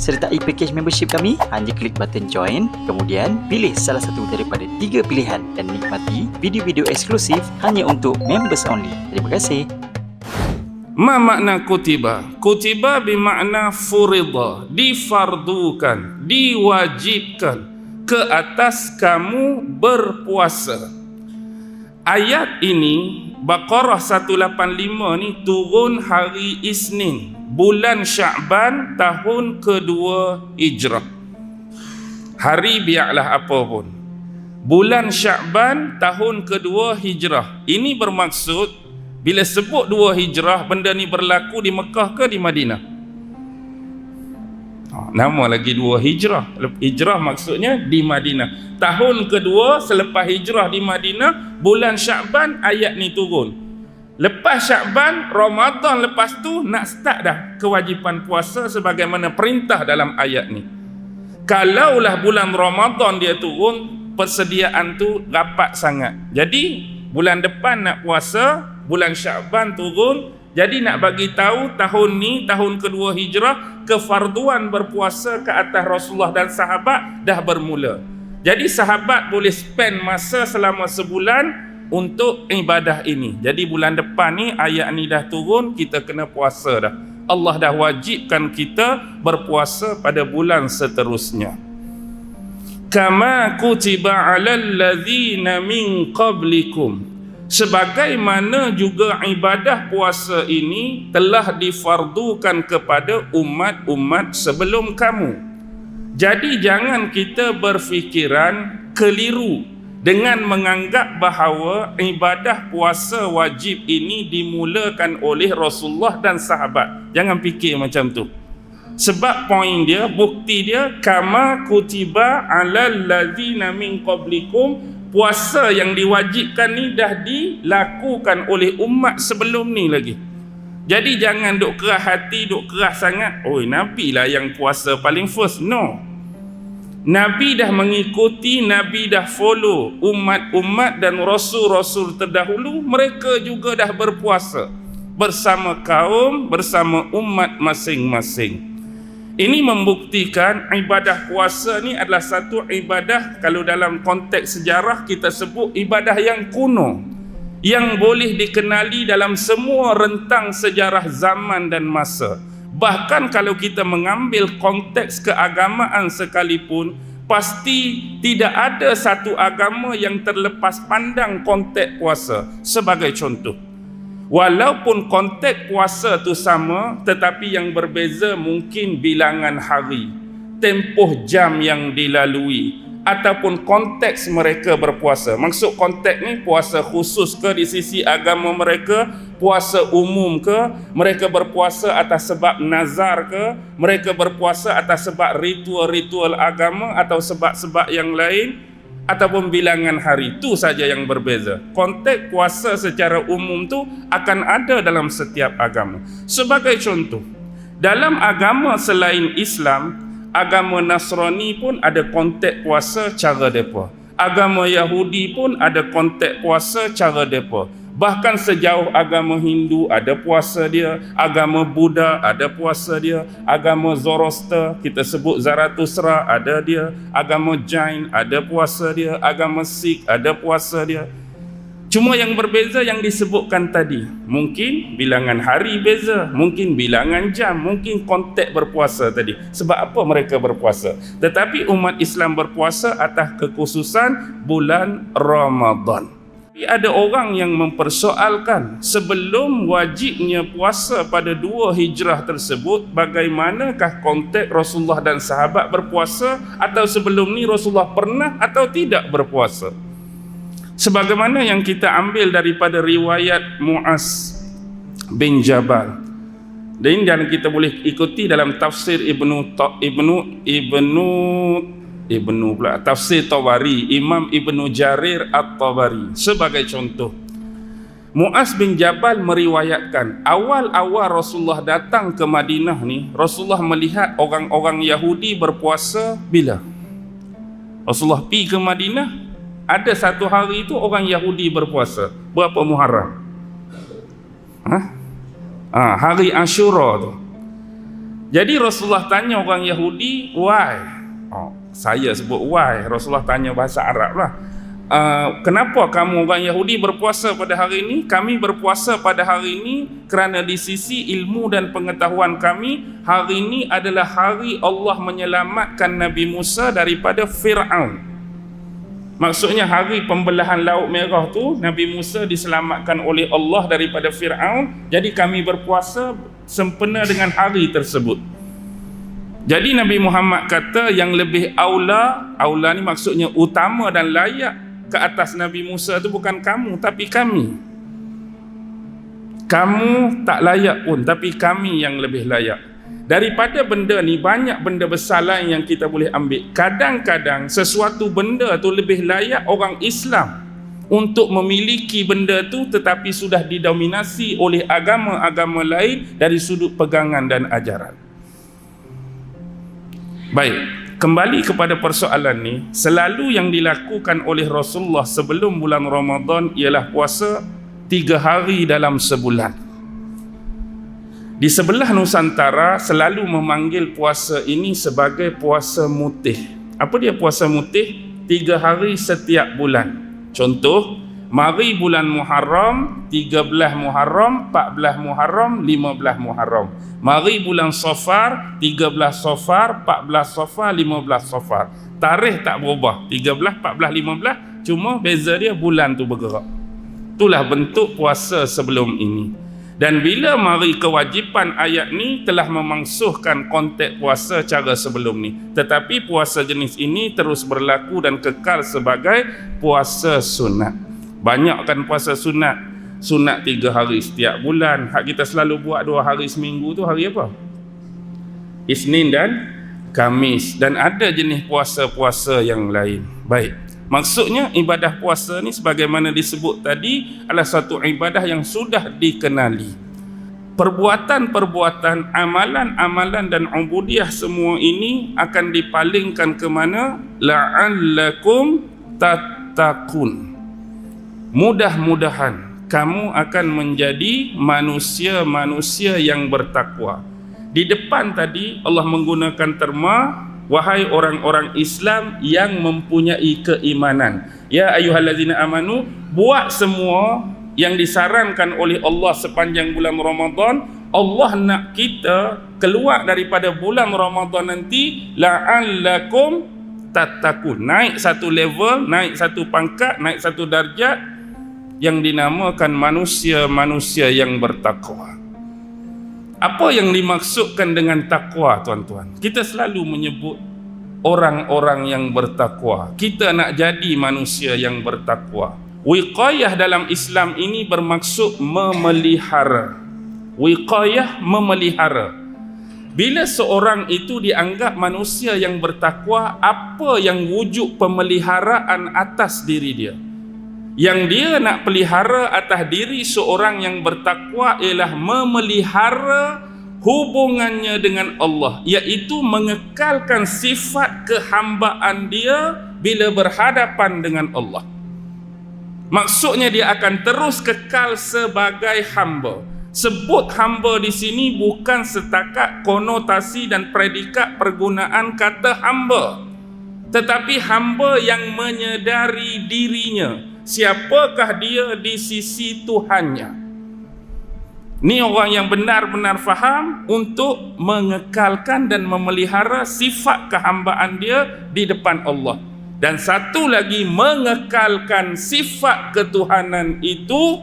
sertai package membership kami, hanya klik button join, kemudian pilih salah satu daripada 3 pilihan dan nikmati video-video eksklusif hanya untuk members only. Terima kasih. Ma makna kutiba? Kutiba bermakna furida, difardukan, diwajibkan ke atas kamu berpuasa. Ayat ini Baqarah 185 ni turun hari Isnin, bulan Sya'ban tahun kedua Hijrah. Hari biarlah apa pun. Bulan Sya'ban tahun kedua Hijrah. Ini bermaksud bila sebut 2 Hijrah, benda ni berlaku di Mekah ke di Madinah? Nama lagi 2 Hijrah. Hijrah maksudnya di Madinah. Tahun kedua selepas Hijrah di Madinah, bulan Sya'ban ayat ni turun. Lepas Sya'ban, Ramadan lepas tu nak start dah kewajipan puasa sebagaimana perintah dalam ayat ni. Kalaulah bulan Ramadan dia turun, persediaan tu rapat sangat. Jadi bulan depan nak puasa, bulan Sya'ban turun. Jadi nak bagi tahu tahun ni, tahun kedua Hijrah, kefarduan berpuasa ke atas Rasulullah dan sahabat dah bermula. Jadi sahabat boleh spend masa selama sebulan untuk ibadah ini. Jadi bulan depan ni ayat ni dah turun, kita kena puasa dah. Allah dah wajibkan kita berpuasa pada bulan seterusnya. Kama kutiba 'alal ladzina min qablikum, sebagaimana juga ibadah puasa ini telah difardukan kepada umat-umat sebelum kamu. Jadi jangan kita berfikiran keliru dengan menganggap bahawa ibadah puasa wajib ini dimulakan oleh Rasulullah dan sahabat. Jangan fikir macam tu. Sebab poin dia, bukti dia, kama kutiba 'alal ladzina min qablikum, puasa yang diwajibkan ni dah dilakukan oleh umat sebelum ni lagi. Jadi jangan duk kerah hati, duk kerah sangat, oi Nabi lah yang puasa paling first. No, Nabi dah mengikuti, Nabi dah follow umat-umat dan rasul-rasul terdahulu. Mereka juga dah berpuasa bersama kaum, bersama umat masing-masing. Ini membuktikan ibadah puasa ni adalah satu ibadah, kalau dalam konteks sejarah kita sebut ibadah yang kuno, yang boleh dikenali dalam semua rentang sejarah zaman dan masa. Bahkan kalau kita mengambil konteks keagamaan sekalipun, pasti tidak ada satu agama yang terlepas pandang konteks puasa. Sebagai contoh, walaupun konteks puasa tu sama, tetapi yang berbeza mungkin bilangan hari, tempoh jam yang dilalui, ataupun konteks mereka berpuasa. Maksud konteks ni, puasa khusus ke di sisi agama mereka, puasa umum ke, mereka berpuasa atas sebab nazar ke, mereka berpuasa atas sebab ritual-ritual agama atau sebab-sebab yang lain, ataupun bilangan hari. Itu saja yang berbeza. Konteks puasa secara umum tu akan ada dalam setiap agama. Sebagai contoh, dalam agama selain Islam, agama Nasrani pun ada konteks puasa cara depa. Agama Yahudi pun ada konteks puasa cara depa. Bahkan sejauh agama Hindu ada puasa dia, agama Buddha ada puasa dia, agama Zoroaster, kita sebut Zarathustra, ada dia, agama Jain ada puasa dia, agama Sikh ada puasa dia. Cuma yang berbeza yang disebutkan tadi, mungkin bilangan hari beza, mungkin bilangan jam, mungkin konteks berpuasa tadi. Sebab apa mereka berpuasa? Tetapi umat Islam berpuasa atas kekhususan bulan Ramadan. Tapi ada orang yang mempersoalkan, sebelum wajibnya puasa pada 2 Hijrah tersebut, bagaimanakah konteks Rasulullah dan sahabat berpuasa, atau sebelum ni Rasulullah pernah atau tidak berpuasa? Sebagaimana yang kita ambil daripada riwayat Muaz bin Jabal. Dan kita boleh ikuti dalam tafsir tafsir Tabari, Imam Ibnu Jarir At-Tabari. Sebagai contoh, Muaz bin Jabal meriwayatkan, awal-awal Rasulullah datang ke Madinah ni, Rasulullah melihat orang-orang Yahudi berpuasa bila? Rasulullah pergi ke Madinah, ada satu hari itu orang Yahudi berpuasa. Berapa Muharram? Hari Ashura tu. Jadi Rasulullah tanya orang Yahudi, why? Saya sebut why, Rasulullah tanya bahasa Arab lah. Kenapa kamu orang Yahudi berpuasa pada hari ini? Kami berpuasa pada hari ini kerana di sisi ilmu dan pengetahuan kami, hari ini adalah hari Allah menyelamatkan Nabi Musa daripada Fir'aun. Maksudnya hari pembelahan Laut Merah tu, Nabi Musa diselamatkan oleh Allah daripada Fir'aun. Jadi kami berpuasa sempena dengan hari tersebut. Jadi Nabi Muhammad kata yang lebih aula ni maksudnya utama dan layak ke atas Nabi Musa tu bukan kamu tapi kami. Kamu tak layak pun tapi kami yang lebih layak. Daripada benda ni banyak benda besar lain yang kita boleh ambil. Kadang-kadang sesuatu benda tu lebih layak orang Islam untuk memiliki benda tu tetapi sudah didominasi oleh agama-agama lain dari sudut pegangan dan ajaran. Baik, kembali kepada persoalan ni, selalu yang dilakukan oleh Rasulullah sebelum bulan Ramadan ialah puasa 3 hari dalam sebulan. Di sebelah Nusantara selalu memanggil puasa ini sebagai puasa mutih. Apa dia puasa mutih? 3 hari setiap bulan. Contoh, mari bulan Muharram, 13 Muharram, 14 Muharram, 15 Muharram. Mari bulan Safar, 13 Safar, 14 Safar, 15 Safar. Tarikh tak berubah, 13, 14, 15, cuma beza dia bulan tu bergerak. Itulah bentuk puasa sebelum ini. Dan bila mari kewajipan ayat ni telah memangsuhkan konteks puasa cara sebelum ni. Tetapi puasa jenis ini terus berlaku dan kekal sebagai puasa sunat. Banyak kan puasa sunat. Sunat 3 hari setiap bulan. Hak kita selalu buat 2 hari seminggu tu hari apa? Isnin dan Khamis. Dan ada jenis puasa-puasa yang lain. Baik. Maksudnya ibadah puasa ni sebagaimana disebut tadi adalah satu ibadah yang sudah dikenali. Perbuatan-perbuatan, amalan-amalan dan ubudiah semua ini akan dipalingkan ke mana? La'allakum tattaqun. Mudah-mudahan kamu akan menjadi manusia-manusia yang bertakwa. Di depan tadi Allah menggunakan terma wahai orang-orang Islam yang mempunyai keimanan. Ya ayyuhallazina amanu, buat semua yang disarankan oleh Allah sepanjang bulan Ramadan. Allah nak kita keluar daripada bulan Ramadan nanti la'allakum tattaqun. Naik satu level, naik satu pangkat, naik satu darjat yang dinamakan manusia-manusia yang bertakwa. Apa yang dimaksudkan dengan takwa, tuan-tuan? Kita selalu menyebut orang-orang yang bertakwa. Kita nak jadi manusia yang bertakwa. Wiqayah dalam Islam ini bermaksud memelihara. Wiqayah, memelihara. Bila seorang itu dianggap manusia yang bertakwa, apa yang wujud pemeliharaan atas diri dia? Yang dia nak pelihara atas diri seorang yang bertakwa ialah memelihara hubungannya dengan Allah, iaitu mengekalkan sifat kehambaan dia bila berhadapan dengan Allah. Maksudnya dia akan terus kekal sebagai hamba. Sebut hamba di sini bukan setakat konotasi dan predikat pergunaan kata hamba, tetapi hamba yang menyedari dirinya. Siapakah dia di sisi Tuhannya? Ni orang yang benar-benar faham untuk mengekalkan dan memelihara sifat kehambaan dia di depan Allah. Dan satu lagi, mengekalkan sifat ketuhanan itu,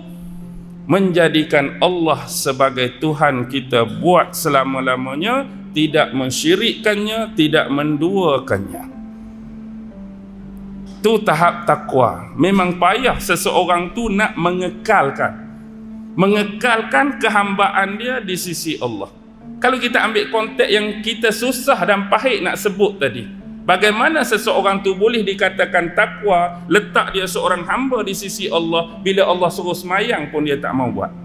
menjadikan Allah sebagai Tuhan kita buat selama-lamanya, tidak mensyirikkannya, tidak menduakannya. Tu tahap takwa. Memang payah seseorang tu nak mengekalkan kehambaan dia di sisi Allah. Kalau kita ambil konteks yang kita susah dan pahit nak sebut tadi, bagaimana seseorang tu boleh dikatakan takwa, letak dia seorang hamba di sisi Allah, bila Allah suruh semayang pun dia tak mau buat?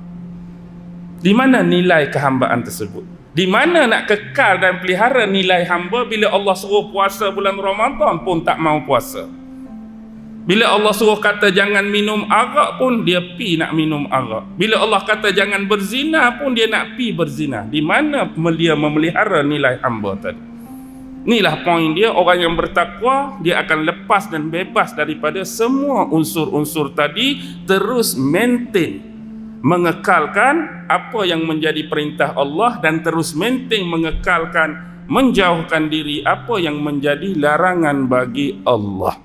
Di mana nilai kehambaan tersebut? Di mana nak kekal dan pelihara nilai hamba bila Allah suruh puasa bulan Ramadan pun tak mau puasa? Bila Allah suruh kata jangan minum arak pun dia pi nak minum arak. Bila Allah kata jangan berzina pun dia nak pi berzina. Di mana dia memelihara nilai hamba tadi? Inilah poin dia, orang yang bertakwa dia akan lepas dan bebas daripada semua unsur-unsur tadi, terus maintain, mengekalkan apa yang menjadi perintah Allah dan terus maintain, mengekalkan, menjauhkan diri apa yang menjadi larangan bagi Allah.